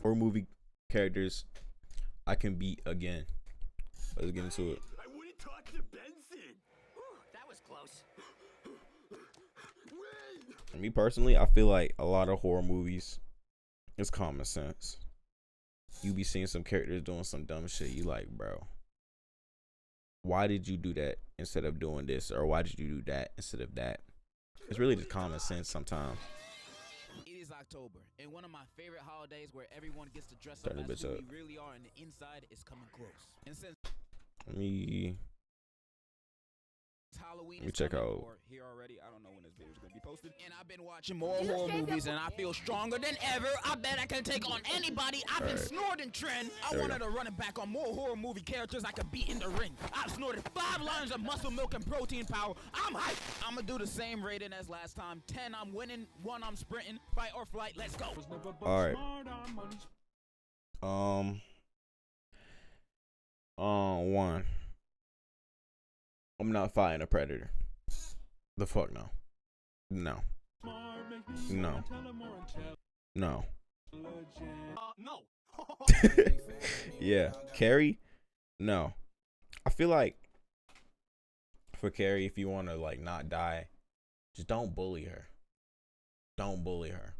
horror movie characters I can beat again. Let's get into it. I wouldn't talk to Benson. That was close. Me personally, I feel like a lot of horror movies is common sense. You be seeing some characters doing some dumb shit. You like, bro, why did you do that instead of doing this? Or why did you do that instead of that? It's really just common sense sometimes. It is October, and one of my favorite holidays where everyone gets to dress Turn up this as bitch who up. we really are, and the inside is coming close. And since Let me Halloween Let me is check coming, out. or here already, I don't know when this video is going to be posted. And I've been watching more horror movies, and I feel stronger than ever. I bet I can take on anybody. I've been snorting trend. I There we wanted to run it back on more horror movie characters I could beat in the ring. I've snorted 5 lines of muscle milk and protein power. I'm hyped. I'm going to do the same rating as last time. 10, I'm winning. 1, I'm sprinting. Fight or flight. Let's go. All right. One. I'm not fighting a predator. The fuck no. No. No. No. No. Yeah. Carrie? No. I feel like for Carrie, if you want to like not die, just don't bully her. Don't bully her.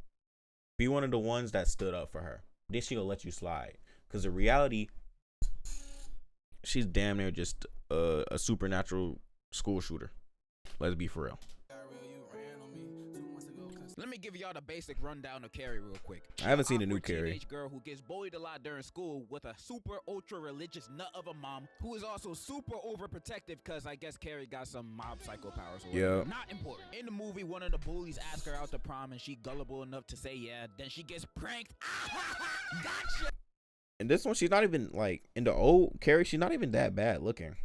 Be one of the ones that stood up for her. Then she'll let you slide. Because the reality, she's damn near just a supernatural school shooter. Let's be for real. Let me give y'all the basic rundown of Carrie real quick. I haven't seen the new Awkward Carrie. Teenage girl who gets bullied a lot during school with a super ultra religious nut of a mom who is also super overprotective because I guess Carrie got some mob psycho powers. Or whatever. Yeah. Not important. In the movie, one of the bullies asks her out to prom and she gullible enough to say yeah. Then she gets pranked. Gotcha. And this one, she's not even like in the old Carrie. She's not even that bad looking.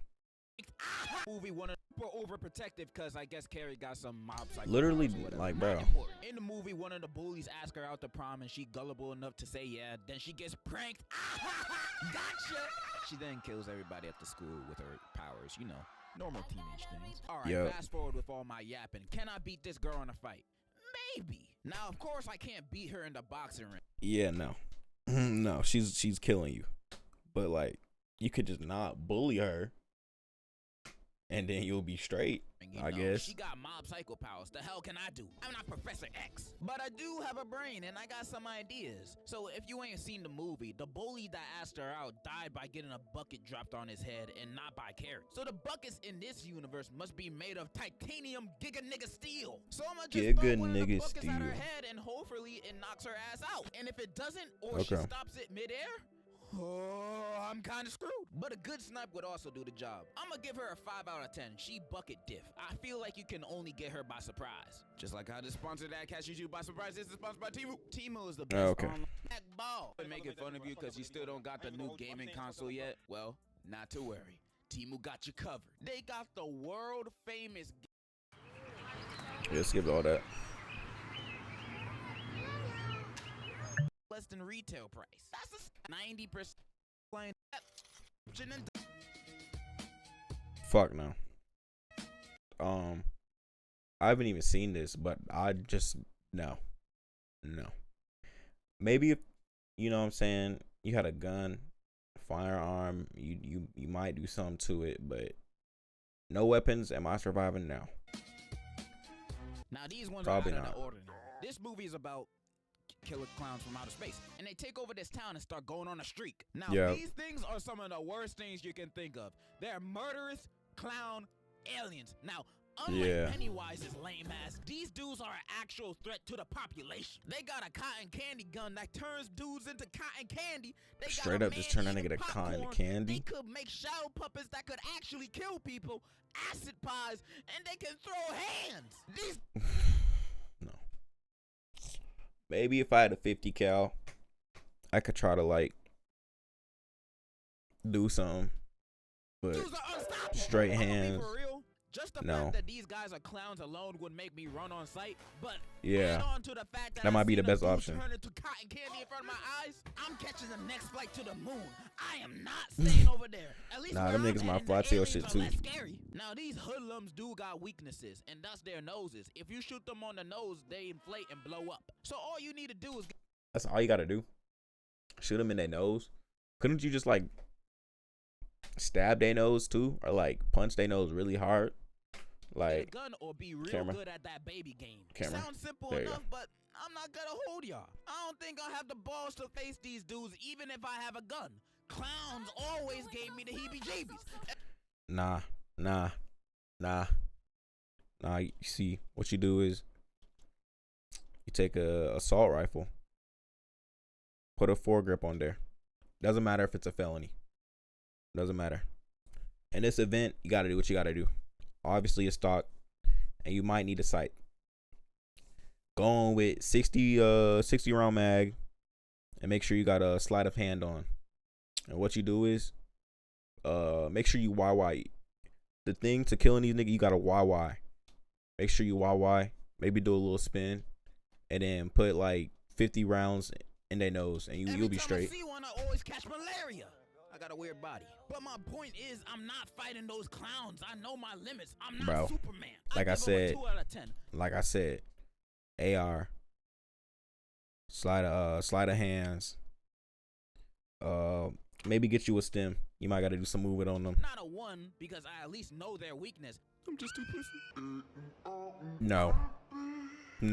Movie one of super overprotective because I guess Carrie got some mob psycho Literally, powers or whatever. like, Not bro. important. In the movie, one of the bullies asks her out to prom and she gullible enough to say yeah. Then she gets pranked. Gotcha. She then kills everybody at the school with her powers. You know, normal teenage things. All right, Yep. fast forward with all my yapping. Can I beat this girl in a fight? Maybe. Now, of course, I can't beat her in the boxing ring. Yeah, no. No, she's killing you. But like, you could just not bully her, and then you'll be straight. You I know, guess. she got mob psycho powers. The hell can I do? I'm not Professor X, but I do have a brain and I got some ideas. So if you ain't seen the movie, the bully that asked her out died by getting a bucket dropped on his head and not by Carrie. So the buckets in this universe must be made of titanium giga nigga steel. So I'm gonna just Giga throw one of the nigga buckets at her steel. head and hopefully it knocks her ass out. And if it doesn't or she Okay. stops it midair, oh, I'm kind of screwed. But a good snipe would also do the job. I'm gonna give her a 5 out of 10. She bucket diff. I feel like you can only get her by surprise. Just like how this sponsor that catches you by surprise is sponsored by Temu. Temu is the best Okay. online ball. Been making fun of you because you still don't got the new gaming console yet. Well, not to worry. Temu got you covered. They got the world famous. Yeah, skip all that. Less than retail price. That's a 90% plain. Fuck no. I haven't even seen this, but I just no. Maybe if you know what I'm saying, you had a gun, firearm, you might do something to it, but no weapons. Am I surviving now? Now these ones Probably are out of not. the ordinary. This movie is about killer clowns from outer space, and they take over this town and start going on a streak. Now Yeah. these things are some of the worst things you can think of. They're murderous clown aliens. Now, unlike Yeah. Pennywise's lame ass, these dudes are an actual threat to the population. They got a cotton candy gun that turns dudes into cotton candy. They Straight got a up just turn that man-eating nigga to cotton popcorn. candy? They could make shadow puppets that could actually kill people, acid pies, and they can throw hands. These No. Maybe if I had a 50 cal, I could try to like do something, but dudes are unstoppable. straight I'm gonna be hands. for real. Just the No. fact that these guys are clowns alone would make me run on sight, but Yeah. add on to the fact that That I might be seen the a best dude option. turn into cotton candy in front of my eyes, I'm catching the next flight to the moon. I am not staying over there. At least Nah, where them I'm niggas might headed, fly the to your aliens shit are too. less scary. Now these hoodlums do got weaknesses, and that's their noses. If you shoot them on the nose, they inflate and blow up. So all you need to do is That's all you gotta do. shoot them in their nose. Couldn't you just like stab their nose too, or like punch their nose really hard? Like, Get a gun or be real camera. good at that baby game. Camera. Sounds simple There you enough, but I'm not gonna hold y'all. I don't think I'll have the balls to face these dudes even if I have a gun. Clowns always gave me the heebie-jeebies. Nah. You see, what you do is you take a assault rifle, put a foregrip on there. Doesn't matter if it's a felony. Doesn't matter. In this event, you gotta do what you gotta do. Obviously, a stock, and you might need a sight. Go on with 60 round mag, and make sure you got a sleight of hand on. And what you do is, make sure you YY. The thing to killing these niggas, you gotta YY. Make sure you YY. Maybe do a little spin, and then put like 50 rounds in their nose, and you'll be straight. Every time I see one, I always catch malaria. I got a weird body. But my point is, I'm not fighting those clowns. I know my limits. I'm not Bro, Superman. like I said, 2 out of 10. Like I said, AR, sleight of hands. Maybe get you a stem. You might got to do some movement on them. Not a 1 because I at least know their weakness. I'm just too pussy. No. The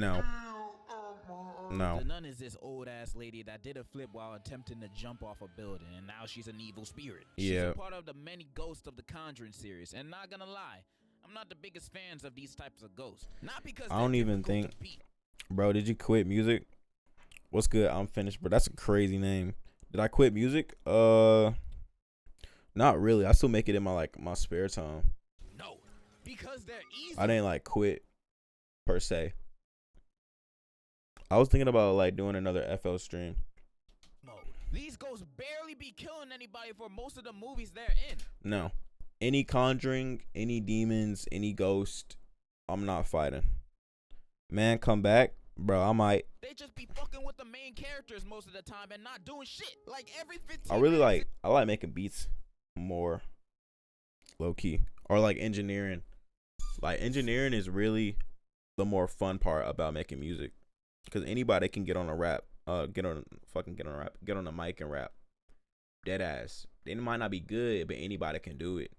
nun is this old ass lady that did a flip while attempting to jump off a building, and now she's an evil spirit. She's Yeah. a part of the many ghosts of the Conjuring series, and not gonna lie, I'm not the biggest fans of these types of ghosts. Not because I don't they're even difficult to think. beat. Bro, did you quit music? What's good? I'm finished, bro. That's a crazy name. Did I quit music? Not really. I still make it in my spare time. No, because they're easy. I didn't like quit per se. I was thinking about like doing another FL stream. Mode. These ghosts barely be killing anybody for most of the movies they're in. No. Any conjuring, any demons, any ghost, I'm not fighting. Man, come back. Bro, I might. They just be fucking with the main characters most of the time and not doing shit. Like every 15 I like making beats more low key. Or like engineering. Like engineering is really the more fun part about making music. Because anybody can get on a rap, get on a mic and rap. Dead ass. They might not be good, but anybody can do it.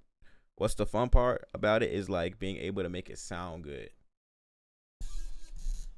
What's the fun part about it is like being able to make it sound good.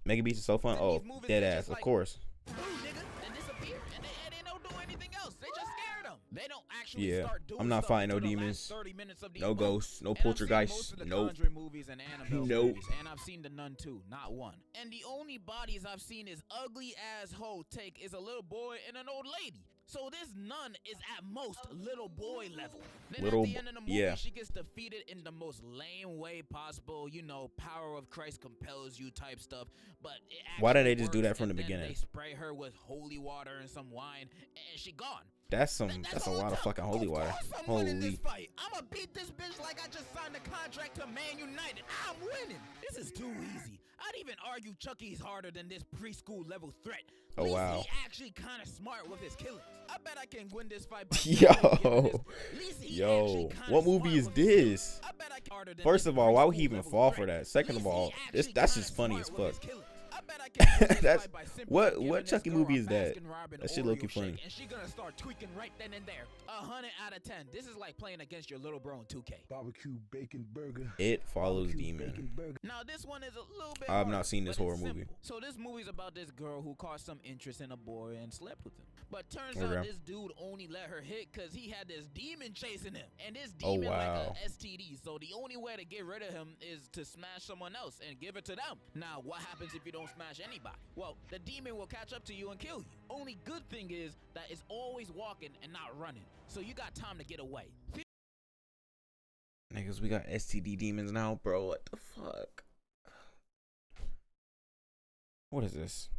Making beats is so fun. Oh, dead ass, of course. Ooh, nigga, and disappear, and they don't do anything else. They just scared them. They don't actually Yeah, start doing I'm not stuff fighting no until the demons, last 30 minutes of the no movie. ghosts, no And I've seen poltergeists, most of the nope. Conjuring movies and Annabelle Nope. movies, and I've seen the Nun too, not one. And the only bodies I've seen is ugly ass hoe take is a little boy and an old lady. So this nun is at most little boy level. Then Little at the end of the movie, yeah. she gets defeated in the most lame way possible. You know, power of Christ compels you type stuff. But it Why didn't they actually just do works, that from and the then beginning? They spray her with holy water and some wine, and she gone. That's a all lot of it fucking took. holy water. Of course I'm winning this Holy. fight. I'ma beat this bitch like I just signed a contract to Man United. I'm winning. This is too easy. I'd even argue Chucky's harder than this preschool level threat. Oh, wow. He actually kind of smart with his killings. I bet I can win this fight by Yo, what movie is this? First of all, why would he even fall for that? Second of all, that's just funny as fuck. That's what Chucky movie is that? That shit low-key funny. And she gonna start tweaking right then and there. 100 out of 10. This is like playing against your little bro in 2K. Barbecue bacon burger. It Follows Demon. Now this one is a little bit I have harder, not seen this but horror it's movie. simple. So this movie's about this girl who caught some interest in a boy and slept with him. But turns Okay. out this dude only let her hit because he had this demon chasing him. And this Oh, demon wow. like a STD. So the only way to get rid of him is to smash someone else and give it to them. Now what happens if you don't smash anybody? Well, the demon will catch up to you and kill you. Only good thing is that it's always walking and not running. So you got time to get away. Niggas, we got STD demons now, bro. What the fuck? What is this?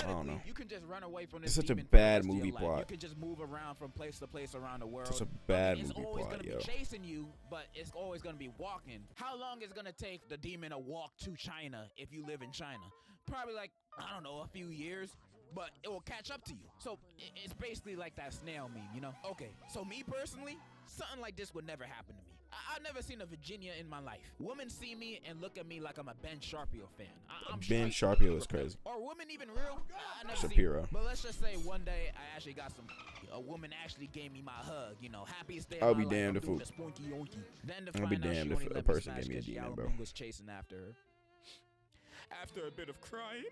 I don't know. You can just run away from this. It's such a demon for bad the rest of your movie life. plot. You can just move around from place to place around the world. It's a bad It's movie always plot, gonna yo. be chasing you, but it's always gonna be walking. How long is it gonna take the demon to walk to China if you live in China? Probably like, I don't know, a few years. But it will catch up to you. So it's basically like that snail meme, you know? Okay, so me personally, something like this would never happen to me. I've never seen a Virginia in my life. Women see me and look at me like I'm a Ben Shapiro fan. I'm Ben straight Shapiro is Shapiro. crazy. Are women even real? I never Shapiro. seen. But let's just say one day I actually got some. A woman actually gave me my hug. You know, happiest day. I'll of be my life. damned I'm if doing it- the spunky onky. Then to I'll be find out damned she if only a let person me gave me a smash 'cause demon, Yao bro. Ming was chasing after her. After a bit of crying,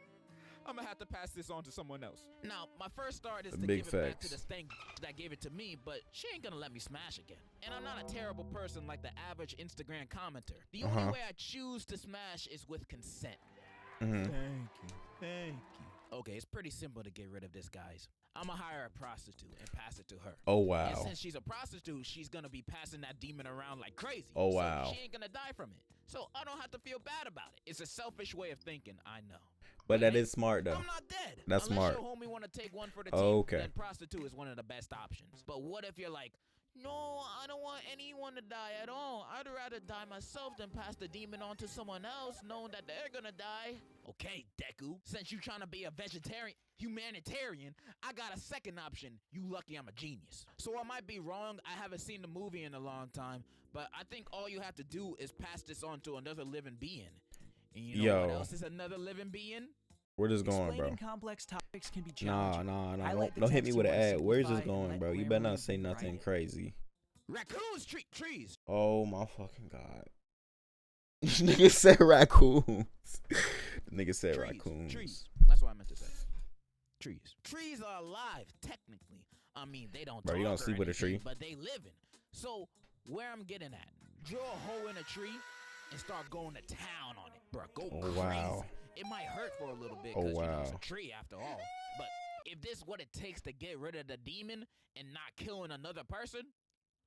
I'm gonna have to pass this on to someone else. Now, my first start is to Big give it back to facts. the stank that gave it to me, but she ain't gonna let me smash again. And I'm not a terrible person like the average Instagram commenter. The only way I choose to smash is with consent. Mhm. Thank you. Okay, it's pretty simple to get rid of this, guys. I'm gonna hire a prostitute and pass it to her. Oh And wow. since she's a prostitute, she's gonna be passing that demon around like crazy. Oh, So wow. she ain't gonna die from it. So I don't have to feel bad about it. It's a selfish way of thinking, I know. But that hey, is smart though. I'm not dead. That's Unless smart. your homie want to take one for the team, Okay. then prostitute is one of the best options. But what if you're like, no, I don't want anyone to die at all. I'd rather die myself than pass the demon on to someone else, knowing that they're gonna die. Okay, Deku, since you trying to be a humanitarian, I got a second option. You lucky I'm a genius. So I might be wrong. I haven't seen the movie in a long time, but I think all you have to do is pass this on to another living being. And you know what else is another living being? Where this going, bro? Explaining complex topics can be Nah. challenging. I Don't, like the don't hit me text with you an wanna ad. Where's this simplify and going, let bro? You grammar better not and say nothing writing. crazy. Raccoons, trees. Oh my fucking god. This nigga said raccoons. The nigga said raccoons. Trees. That's what I meant to say. Trees. Trees are alive, technically. I mean, they don't Bro, talk you don't or sleep with a anything, tree? but they living. So, where I'm getting at, draw a hole in a tree and start going to town on it. Bro, go Oh, crazy. wow. It might hurt for a little bit Oh, because, you know, it's wow. a tree after all. But if this is what it takes to get rid of the demon and not killing another person,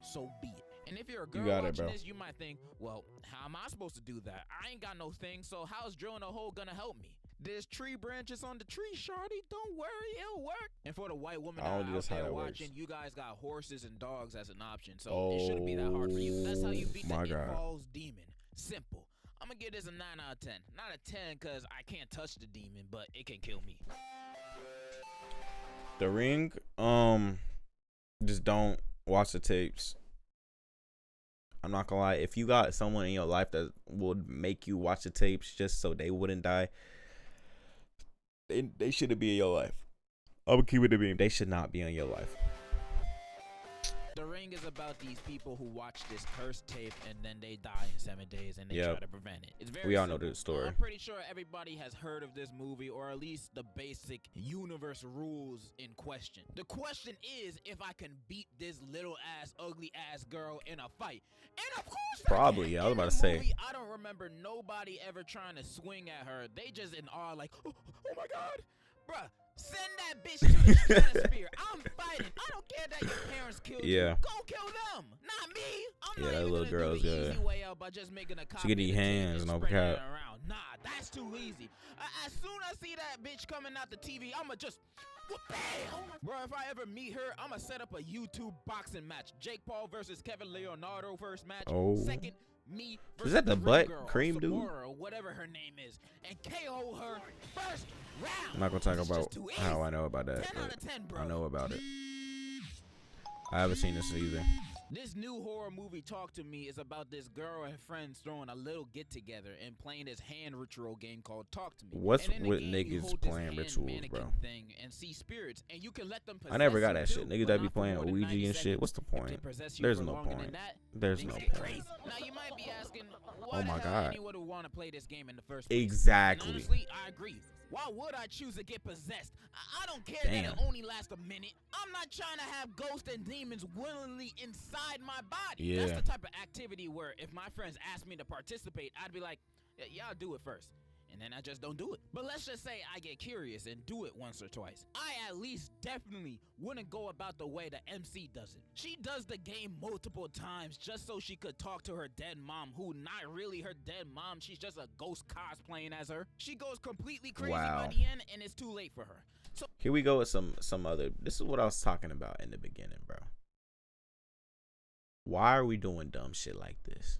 so be it. And if you're a girl got it, watching bro. this, you might think, well, how am I supposed to do that? I ain't got no thing, so how's drilling a hole gonna help me? There's tree branches on the tree, shawty. Don't worry, it'll work. And for the white women I that don't are think out that's how there that watching, works. you guys got horses and dogs as an option, so it shouldn't be that hard for you. That's how you beat my the God. It Falls demon. Simple. I'm gonna give this a 9 out of 10. Not a 10 because I can't touch the demon, but it can kill me. The Ring, just don't watch the tapes. I'm not gonna lie. If you got someone in your life that would make you watch the tapes just so they wouldn't die, they shouldn't be in your life. I'm gonna keep it a beam. They should not be in your life. The Ring is about these people who watch this cursed tape and then they die in 7 days and they Yep. try to prevent it. It's very We all know simple. the story. I'm pretty sure everybody has heard of this movie or at least the basic universe rules in question. The question is if I can beat this little ass, ugly ass girl in a fight. And of course Probably, yeah, I was In about the to say. movie, I don't remember nobody ever trying to swing at her. They just in awe like, oh my God. Bruh, send that bitch to the stratosphere. I'm fighting. I don't care that your parents killed Yeah. you. Go kill them, not me. I'm Yeah, not that even little gonna girl's do the good. easy way out by just making a copy get of these the tape hands, and no spreading cap. it around. Nah, that's too easy. As soon as I see that bitch coming out the TV, I'ma just, bam! Bro, if I ever meet her, I'ma set up a YouTube boxing match. Jake Paul versus Kevin Leonardo first match. Oh. Second, me versus that the Dream butt Girl, or cream dude? Samora, or whatever her name is, and KO her first round. I'm not gonna talk It's about just too easy. how I know about that. 10 out But of 10, bro. I know about it. I haven't seen this either. This new horror movie, Talk to Me, is about this girl and friends throwing a little get together and playing this hand ritual game called Talk to Me. What's And in the with game, you niggas hold this playing hand rituals, mannequin bro? thing and see spirits, and you can let them I never possess got you that too, shit. Niggas but that be not for playing more than Ouija 90 and shit. seconds. What's the If they point? possess you There's for no longer than point. that, There's things no get point. crazy. Now you might be asking, why Oh the my hell God. anyone would want to play this game in the first place? Exactly. And honestly, I agree. Why would I choose to get possessed? I don't care Damn. that it only lasts a minute. I'm not trying to have ghosts and demons willingly inside my body. Yeah. That's the type of activity where if my friends ask me to participate, I'd be like, yeah, I'll do it first. And then I just don't do it. But let's just say I get curious and do it once or twice. I at least definitely wouldn't go about the way the MC does it. She does the game multiple times just so she could talk to her dead mom, who not really her dead mom. She's just a ghost cosplaying as her. She goes completely crazy Wow. by the end, and it's too late for her. So Here we go with some other. This is what I was talking about in the beginning, bro. Why are we doing dumb shit like this?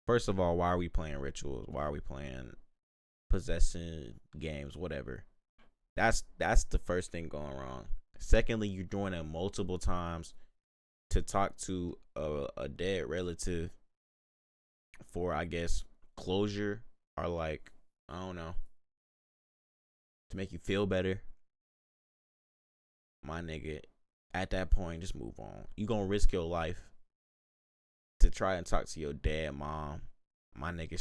First of all, why are we playing rituals? Why are we playing possession games? Whatever. That's the first thing going wrong. Secondly, you're doing it multiple times to talk to a dead relative for, I guess, closure, or like, I don't know, to make you feel better, my nigga, at that point, just move on. You gonna risk your life to try and talk to your dead mom. My nigga,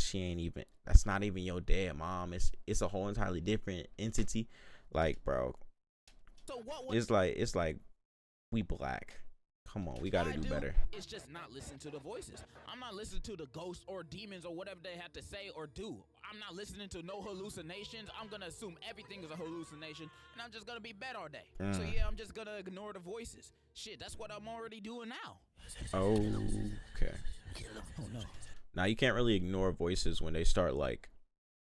that's not even your dead mom. It's a whole entirely different entity. Like, bro, So it's like we black. Come on, we gotta do better. It's just not listen to the voices. I'm not listening to the ghosts or demons or whatever they have to say or do. I'm not listening to no hallucinations. I'm gonna assume everything is a hallucination, and I'm just gonna be bed all day. So yeah, I'm just gonna ignore the voices. Shit, that's what I'm already doing now. Okay. Oh no. Now you can't really ignore voices when they start like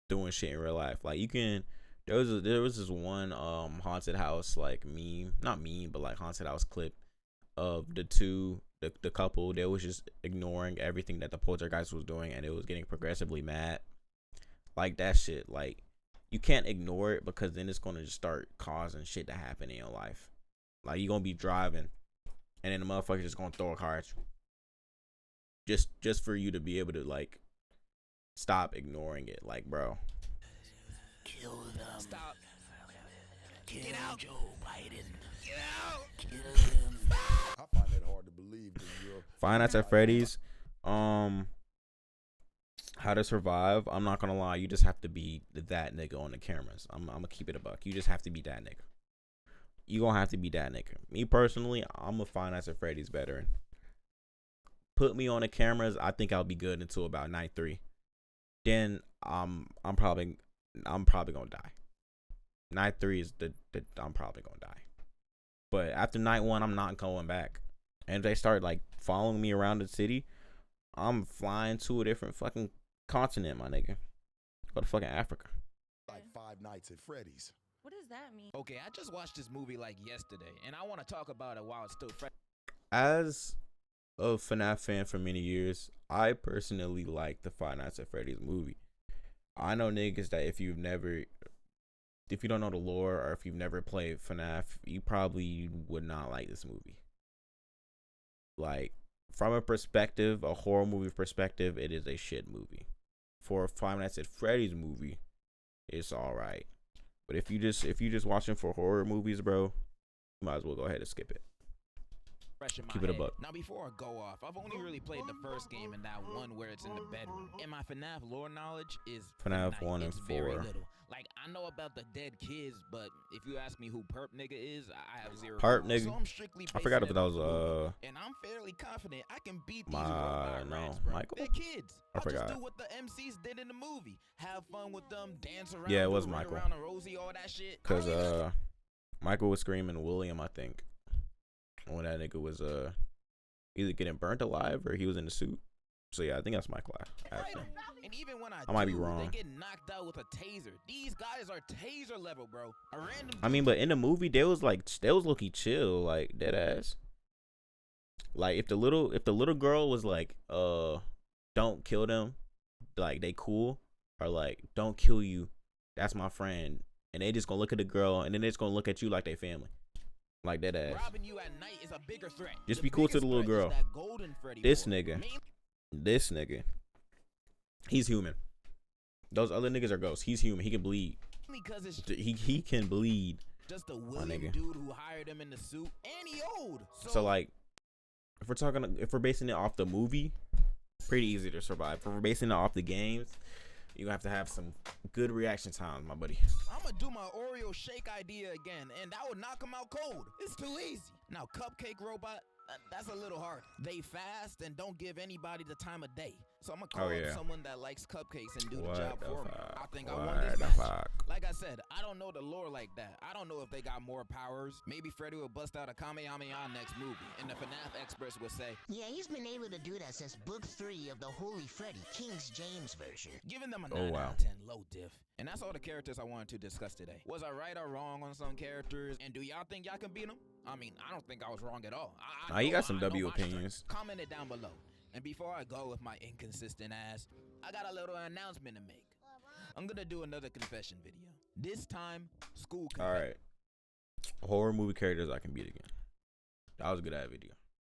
doing shit in real life. Like you can. There was this one haunted house like not meme, but like haunted house clip of the couple that was just ignoring everything that the poltergeist was doing, and it was getting progressively mad. Like that shit, like you can't ignore it, because then it's gonna just start causing shit to happen in your life. Like you're gonna be driving, and then the motherfucker just gonna throw a car at you, just for you to be able to like stop ignoring it. Like, bro, Kill them. Stop. Get out, Joe Biden. Get out. Kill him. I find that hard to believe. Five Nights at Freddy's, How to Survive. I'm not gonna lie, you just have to be that nigga on the cameras. I'm gonna keep it a buck. You just have to be that nigga. You gonna have to be that nigga. Me personally, I'm a Five Nights at Freddy's veteran. Put me on the cameras, I think I'll be good until about night 3. Then I'm probably gonna die. Night 3 is the I'm probably gonna die. But after night 1, I'm not going back. And if they start like following me around the city, I'm flying to a different fucking continent, my nigga. Go to fucking Africa. Like Five Nights at Freddy's. What does that mean? Okay, I just watched this movie like yesterday, and I want to talk about it while it's still fresh. As a FNAF fan for many years, I personally like the Five Nights at Freddy's movie. I know niggas that if you don't know the lore, or if you've never played FNAF, you probably would not like this movie. Like, from a horror movie perspective, it is a shit movie. For a Five Nights at Freddy's movie, it's alright. But if you just watching for horror movies, bro, you might as well go ahead and skip it. Fresh in my Keep it a head. buck. Now before I go off, I've only really played the first game and that one where it's in the bedroom. And my FNAF lore knowledge is FNAF finite. 1 and It's very 4. little. Like, I know about the dead kids, but if you ask me who Perp Nigga is, I have zero. Perp clue. Nigga? So I'm strictly I forgot basing if that it was off the movie. And I'm fairly confident I can beat these robot rats, bro. Michael? They're kids. I I'll forgot. just do what the MCs did in the movie. Have fun with them, dance around. Yeah, it was run Michael. around a Rosie, all that shit. Cause Michael was screaming William, I think, when that nigga was either getting burnt alive or he was in the suit. So yeah, I think that's Michael. Actually, And even when I might be wrong. They get knocked out with a taser. These guys are taser level, bro. A random. I mean, but in the movie, they was low-key chill, like dead ass. Like if the little girl was like, don't kill them, like they cool, or like don't kill you, that's my friend, and they just gonna look at the girl and then they just gonna look at you like they family, like dead ass. Robbing you at night is a bigger threat. Just The be cool to biggest the little threat is girl. that Golden Freddy This boy. nigga. Main- This nigga, he's human. Those other niggas are ghosts. He's human. He can bleed. Mainly cause it's He can bleed. just a nigga. William dude who hired him in the suit, and he old. So like, if we're basing it off the movie, pretty easy to survive. If we're basing it off the games, you have to have some good reaction time, my buddy. I'm gonna do my Oreo shake idea again, and that would knock him out cold. It's too easy. Now, Cupcake Robot, that's a little hard. They fast and don't give anybody the time of day. So I'm gonna call up someone that likes cupcakes and do the job for me. I think I won this match. Like I said, I don't know the lore like that. I don't know if they got more powers. Maybe Freddy will bust out a Kamehameha next movie, and the FNAF experts will say, Yeah, he's been able to do that since book 3 of the Holy Freddy, King James version. giving them a 9 Oh, wow. out of 10 low diff. And that's all the characters I wanted to discuss today. Was I right or wrong on some characters? And do y'all think y'all can beat them? I mean, I don't think I was wrong at all. Nah, you got some I know W my strength. opinions. Comment it down below. And before I go with my inconsistent ass, I got a little announcement to make. I'm gonna do another confession video. This time, school confession. All right, horror movie characters I can beat again. That was a good ad video.